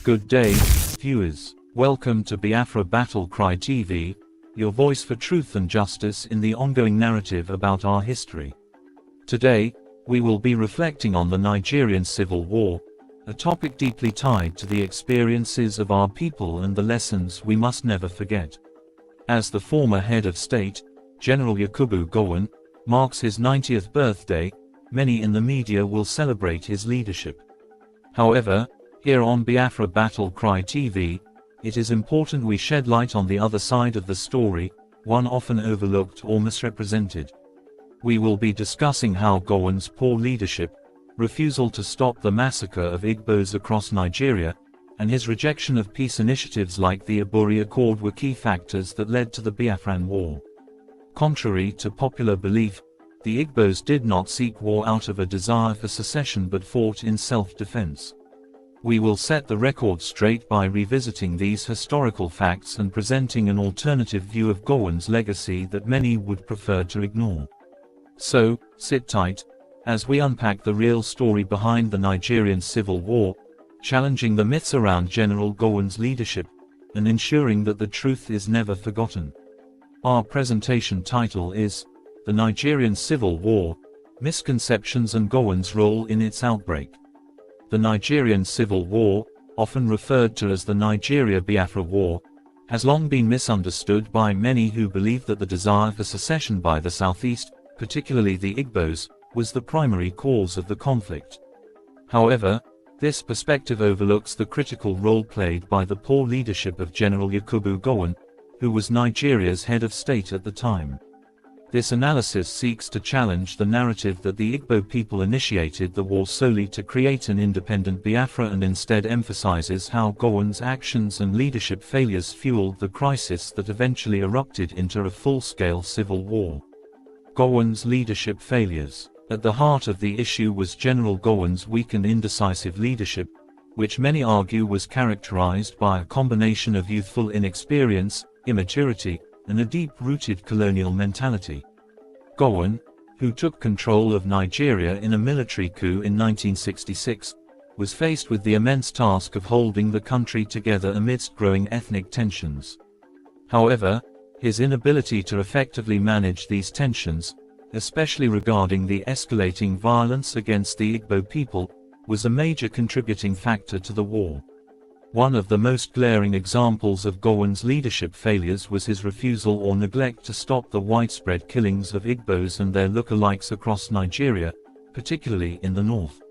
Good day, viewers. Welcome to Biafra Battle Cry TV, your voice for truth and justice in the ongoing narrative about our history. Today, we will be reflecting on the Nigerian Civil War, a topic deeply tied to the experiences of our people and the lessons we must never forget. As the former head of state, General Yakubu Gowon, marks his 90th birthday, many in the media will celebrate his leadership. However, here on Biafra Battle Cry TV, it is important we shed light on the other side of the story, one often overlooked or misrepresented. We will be discussing how Gowon's poor leadership, refusal to stop the massacre of Igbos across Nigeria, and his rejection of peace initiatives like the Aburi Accord were key factors that led to the Biafran War. Contrary to popular belief, the Igbos did not seek war out of a desire for secession but fought in self-defense. We will set the record straight by revisiting these historical facts and presenting an alternative view of Gowon's legacy that many would prefer to ignore. So, sit tight, as we unpack the real story behind the Nigerian Civil War, challenging the myths around General Gowon's leadership, and ensuring that the truth is never forgotten. Our presentation title is, The Nigerian Civil War, Misconceptions and Gowon's Role in its Outbreak. The Nigerian Civil War, often referred to as the Nigeria-Biafra War, has long been misunderstood by many who believe that the desire for secession by the Southeast, particularly the Igbos, was the primary cause of the conflict. However, this perspective overlooks the critical role played by the poor leadership of General Yakubu Gowon, who was Nigeria's head of state at the time. This analysis seeks to challenge the narrative that the Igbo people initiated the war solely to create an independent Biafra and instead emphasizes how Gowon's actions and leadership failures fueled the crisis that eventually erupted into a full-scale civil war. Gowon's leadership failures. At the heart of the issue was General Gowon's weak and indecisive leadership, which many argue was characterized by a combination of youthful inexperience, immaturity, and a deep-rooted colonial mentality. Gowon, who took control of Nigeria in a military coup in 1966, was faced with the immense task of holding the country together amidst growing ethnic tensions. However, his inability to effectively manage these tensions, especially regarding the escalating violence against the Igbo people, was a major contributing factor to the war. One of the most glaring examples of Gowon's leadership failures was his refusal or neglect to stop the widespread killings of Igbos and their look-alikes across Nigeria, particularly in the north.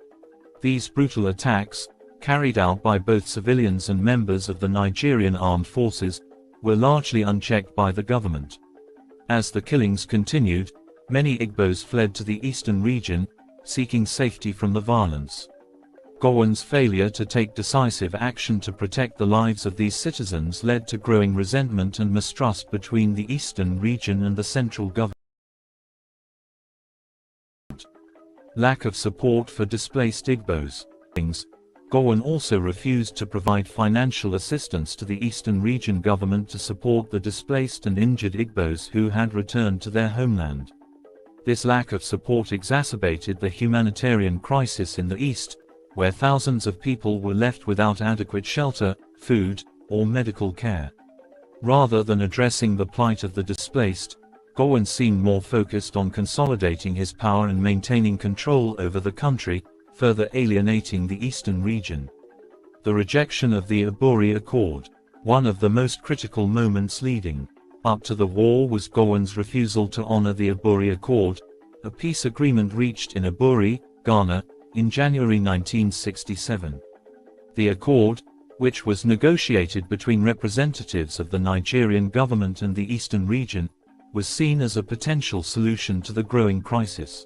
These brutal attacks, carried out by both civilians and members of the Nigerian armed forces, were largely unchecked by the government. As the killings continued, many Igbos fled to the eastern region, seeking safety from the violence. Gowon's failure to take decisive action to protect the lives of these citizens led to growing resentment and mistrust between the eastern region and the central government. Lack of support for displaced Igbos. Gowon also refused to provide financial assistance to the eastern region government to support the displaced and injured Igbos who had returned to their homeland. This lack of support exacerbated the humanitarian crisis in the east, where thousands of people were left without adequate shelter, food, or medical care. Rather than addressing the plight of the displaced, Gowon seemed more focused on consolidating his power and maintaining control over the country, further alienating the eastern region. The rejection of the Aburi Accord. One of the most critical moments leading up to the war was Gowon's refusal to honor the Aburi Accord, a peace agreement reached in Aburi, Ghana, in January 1967. The accord, which was negotiated between representatives of the Nigerian government and the eastern region, was seen as a potential solution to the growing crisis.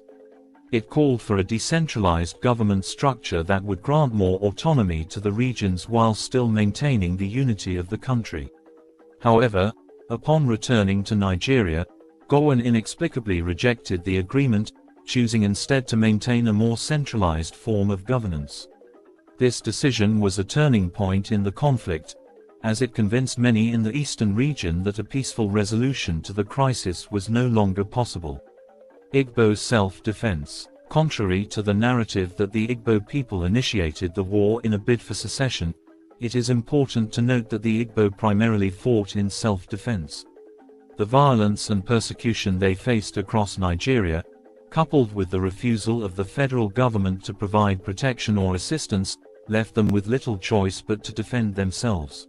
It called for a decentralized government structure that would grant more autonomy to the regions while still maintaining the unity of the country. However, upon returning to Nigeria, Gowon inexplicably rejected the agreement, choosing instead to maintain a more centralized form of governance. This decision was a turning point in the conflict, as it convinced many in the eastern region that a peaceful resolution to the crisis was no longer possible. Igbo self-defense. Contrary to the narrative that the Igbo people initiated the war in a bid for secession, it is important to note that the Igbo primarily fought in self-defense. The violence and persecution they faced across Nigeria, coupled with the refusal of the federal government to provide protection or assistance, left them with little choice but to defend themselves.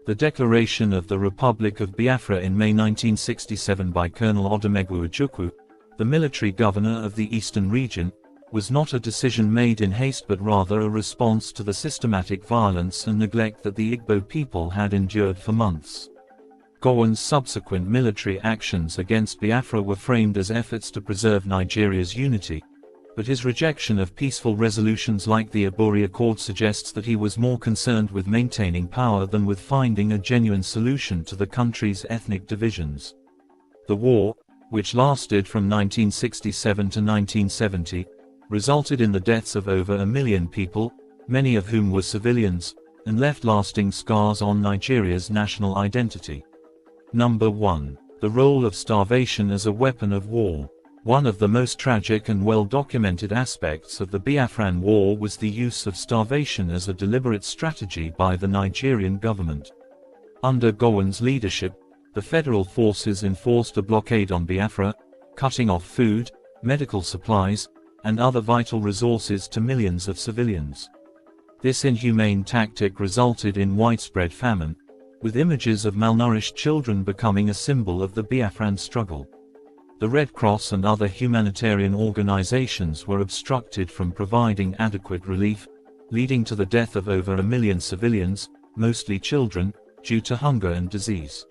The declaration of the Republic of Biafra in May 1967 by Colonel Odumegwu Ojukwu, the military governor of the eastern region, was not a decision made in haste but rather a response to the systematic violence and neglect that the Igbo people had endured for months. Gowon's subsequent military actions against Biafra were framed as efforts to preserve Nigeria's unity, but his rejection of peaceful resolutions like the Aburi Accord suggests that he was more concerned with maintaining power than with finding a genuine solution to the country's ethnic divisions. The war, which lasted from 1967 to 1970, resulted in the deaths of over 1 million people, many of whom were civilians, and left lasting scars on Nigeria's national identity. Number 1. The role of starvation as a weapon of war. One of the most tragic and well-documented aspects of the Biafran War was the use of starvation as a deliberate strategy by the Nigerian government. Under Gowon's leadership, the federal forces enforced a blockade on Biafra, cutting off food, medical supplies, and other vital resources to millions of civilians. This inhumane tactic resulted in widespread famine, with images of malnourished children becoming a symbol of the Biafran struggle. The Red Cross and other humanitarian organizations were obstructed from providing adequate relief, leading to the death of over 1 million civilians, mostly children, due to hunger and disease.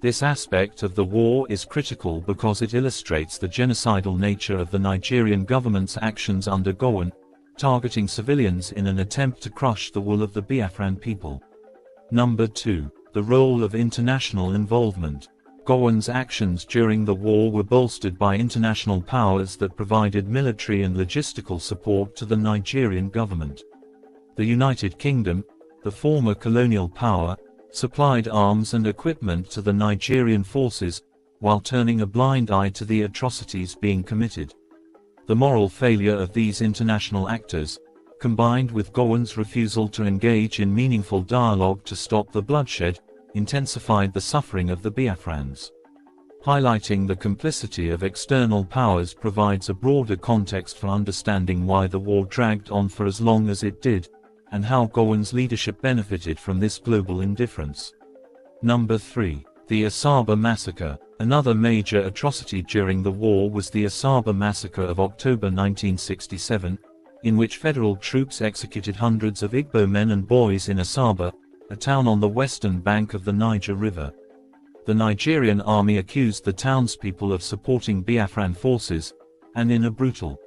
This aspect of the war is critical because it illustrates the genocidal nature of the Nigerian government's actions under Gowon, targeting civilians in an attempt to crush the will of the Biafran people. Number 2. The role of international involvement. Gowon's actions during the war were bolstered by international powers that provided military and logistical support to the Nigerian government. The United Kingdom, the former colonial power, supplied arms and equipment to the Nigerian forces, while turning a blind eye to the atrocities being committed. The moral failure of these international actors, combined with Gowon's refusal to engage in meaningful dialogue to stop the bloodshed, intensified the suffering of the Biafrans. Highlighting the complicity of external powers provides a broader context for understanding why the war dragged on for as long as it did, and how Gowon's leadership benefited from this global indifference. Number 3. The Asaba Massacre. Another major atrocity during the war was the Asaba Massacre of October 1967, in which federal troops executed hundreds of Igbo men and boys in Asaba, a town on the western bank of the Niger River. The Nigerian army accused the townspeople of supporting Biafran forces, and in a brutal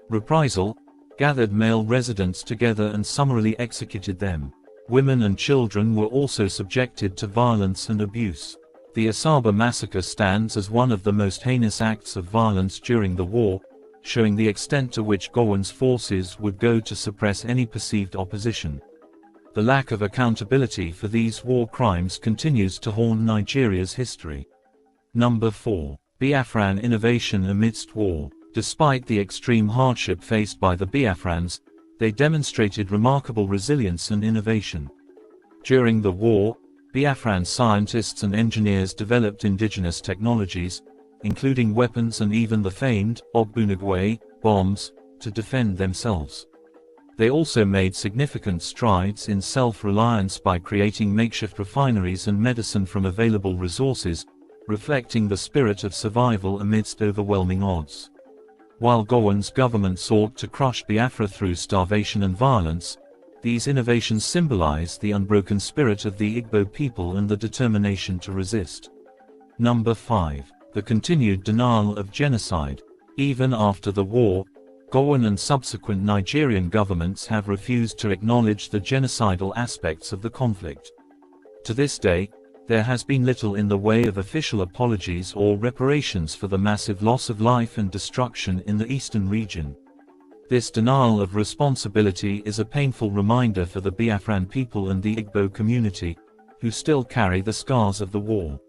reprisal, gathered male residents together and summarily executed them. Women and children were also subjected to violence and abuse. The Asaba massacre stands as one of the most heinous acts of violence during the war, showing the extent to which Gowon's forces would go to suppress any perceived opposition. The lack of accountability for these war crimes continues to haunt Nigeria's history. Number 4. Biafran innovation amidst war. Despite the extreme hardship faced by the Biafrans, they demonstrated remarkable resilience and innovation. During the war, Biafran scientists and engineers developed indigenous technologies, including weapons and even the famed Ogbunigwe bombs, to defend themselves. They also made significant strides in self-reliance by creating makeshift refineries and medicine from available resources, reflecting the spirit of survival amidst overwhelming odds. While Gowon's government sought to crush Biafra through starvation and violence, these innovations symbolize the unbroken spirit of the Igbo people and the determination to resist. Number 5. The continued denial of genocide. Even after the war, Gowon and subsequent Nigerian governments have refused to acknowledge the genocidal aspects of the conflict. To this day, there has been little in the way of official apologies or reparations for the massive loss of life and destruction in the eastern region. This denial of responsibility is a painful reminder for the Biafran people and the Igbo community, who still carry the scars of the war.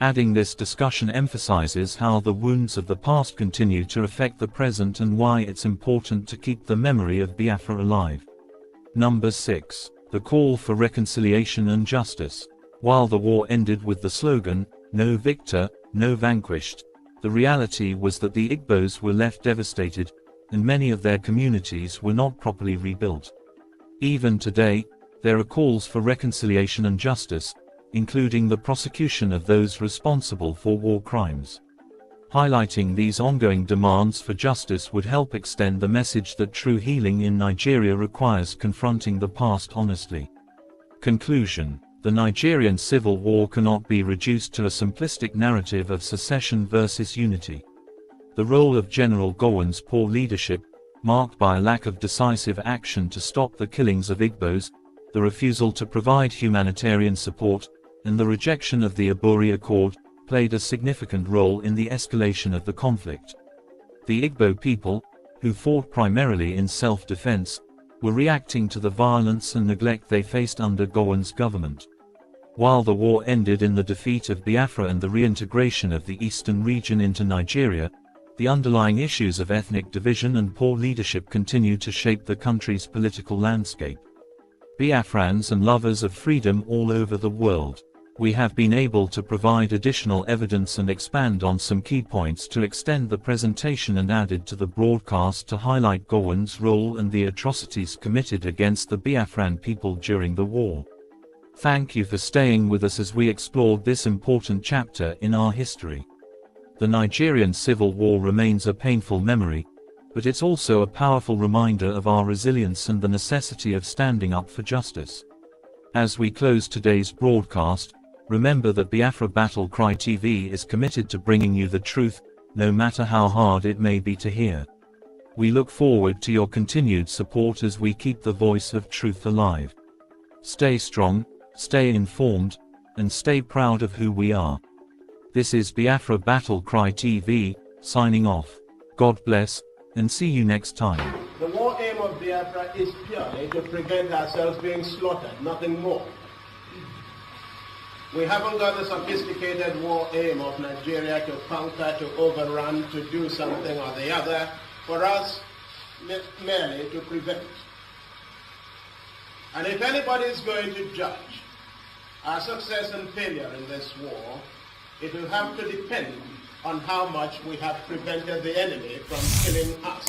Adding this discussion emphasizes how the wounds of the past continue to affect the present and why it's important to keep the memory of Biafra alive. Number 6. the call for reconciliation and justice. While the war ended with the slogan, "No victor, no vanquished," the reality was that the Igbos were left devastated, and many of their communities were not properly rebuilt. Even today, there are calls for reconciliation and justice, including the prosecution of those responsible for war crimes. Highlighting these ongoing demands for justice would help extend the message that true healing in Nigeria requires confronting the past honestly. Conclusion: the Nigerian civil war cannot be reduced to a simplistic narrative of secession versus unity. The role of General Gowon's poor leadership, marked by a lack of decisive action to stop the killings of Igbos, the refusal to provide humanitarian support, and the rejection of the Aburi Accord, played a significant role in the escalation of the conflict. The Igbo people, who fought primarily in self-defense, were reacting to the violence and neglect they faced under Gowon's government. While the war ended in the defeat of Biafra and the reintegration of the eastern region into Nigeria, the underlying issues of ethnic division and poor leadership continue to shape the country's political landscape. Biafrans and lovers of freedom all over the world, we have been able to provide additional evidence and expand on some key points to extend the presentation and added to the broadcast to highlight Gowon's role and the atrocities committed against the Biafran people during the war. Thank you for staying with us as we explored this important chapter in our history. The Nigerian Civil War remains a painful memory, but it's also a powerful reminder of our resilience and the necessity of standing up for justice. As we close today's broadcast, remember that Biafra Battle Cry TV is committed to bringing you the truth, no matter how hard it may be to hear. We look forward to your continued support as we keep the voice of truth alive. Stay strong, stay informed, and stay proud of who we are. This is Biafra Battle Cry TV, signing off. God bless, and see you next time. The war aim of Biafra is purely to prevent ourselves being slaughtered, nothing more. We haven't got the sophisticated war aim of Nigeria to conquer, to overrun, to do something or the other. For us, merely to prevent. And if anybody is going to judge our success and failure in this war, it will have to depend on how much we have prevented the enemy from killing us.